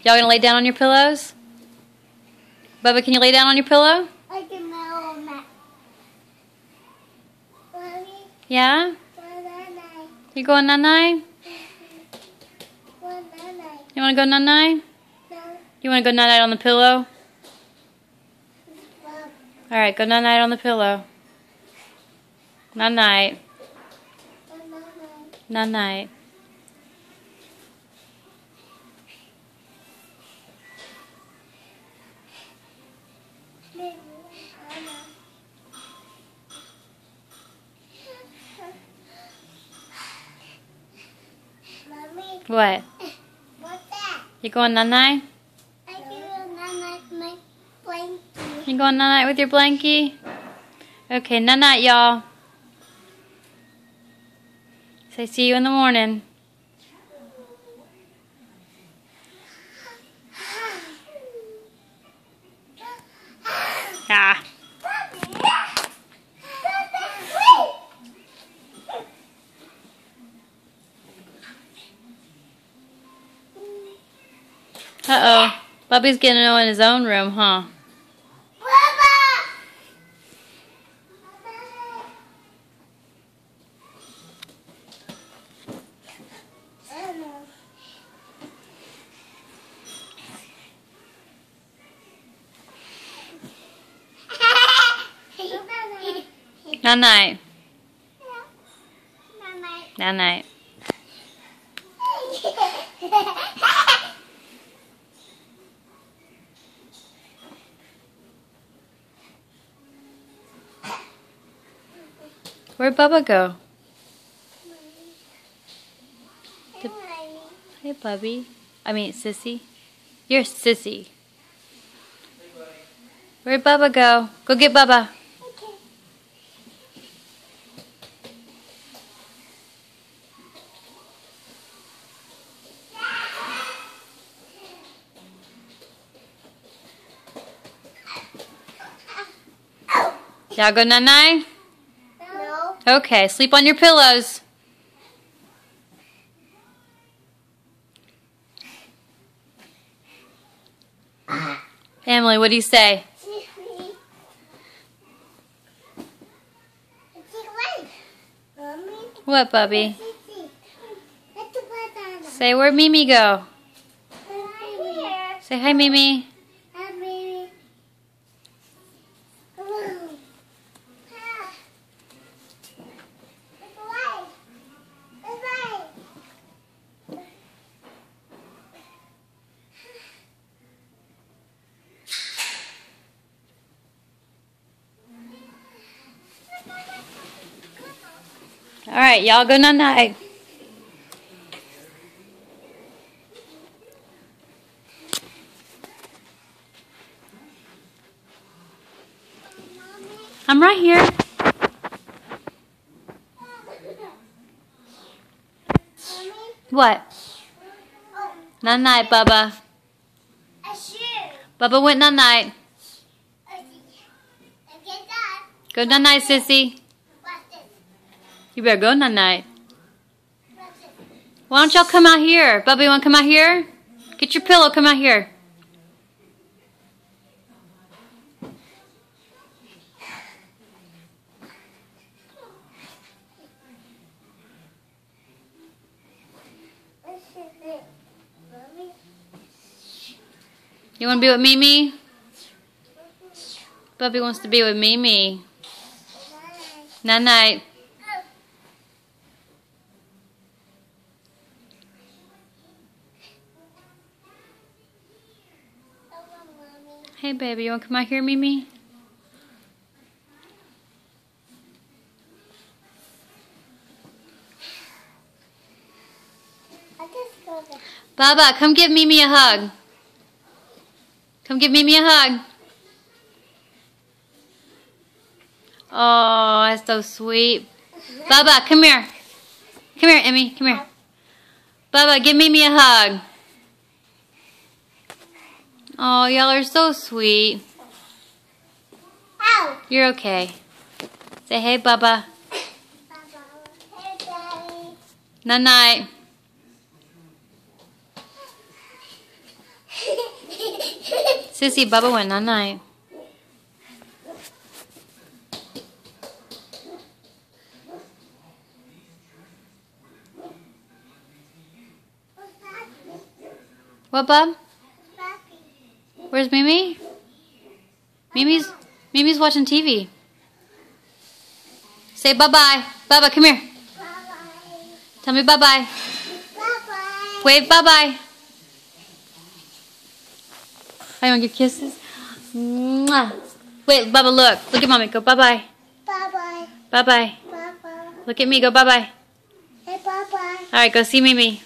Y'all gonna lay down on your pillows? Bubba, can you lay down on your pillow? I can lay on that. Mommy, Yeah? night. You going night-night? Night. You wanna go night-night? No. You wanna go night-night on the pillow? Alright, go night-night on the pillow. Night-night. Night-night. Mommy, What? what's that? You going night-night? I can night my blanket. You going night-night with your blankie? Okay, night-night, y'all. Say see you in the morning. Ah. Uh-oh. Bubby's getting in his own room, huh? Night-night. Night-night. Where'd Bubba go? Hey, Bubby. I mean, Sissy. You're Sissy. Where'd Bubba go? Go get Bubba. Y'all go night-night? No. Okay, sleep on your pillows. Emily, what do you say? What, Bubby? Say, where'd Mimi go? Say hi, Mimi. All right, y'all go night-night. I'm right here. What? Night-night, Bubba. Bubba went night-night. Go night-night, Sissy. You better go night-night. Why don't y'all come out here? Bubba, you want to come out here? Get your pillow, come out here. You want to be with Mimi? Bubby wants to be with Mimi. Night-night. Hey, baby, you want to come out here, Mimi? Baba, come give Mimi a hug. Come give Mimi a hug. Oh, that's so sweet. Baba, come here. Come here, Emmy. Come here. Baba, give Mimi a hug. Oh, y'all are so sweet. Ow. You're okay. Say hey, Bubba. Hey, Daddy. Night-night. Sissy, Bubba went night-night. What, Bub? Where's Mimi? Mimi's watching TV. Say bye-bye. Bubba, come here. Bye-bye. Tell me bye-bye. Bye-bye. Wave bye-bye. I want to give kisses. Mwah. Wait, Bubba, look. Look at Mommy. Go bye-bye. Bye-bye. Bye-bye. Bye-bye. Look at me. Go bye-bye. Hey, bye-bye. All right, go see Mimi.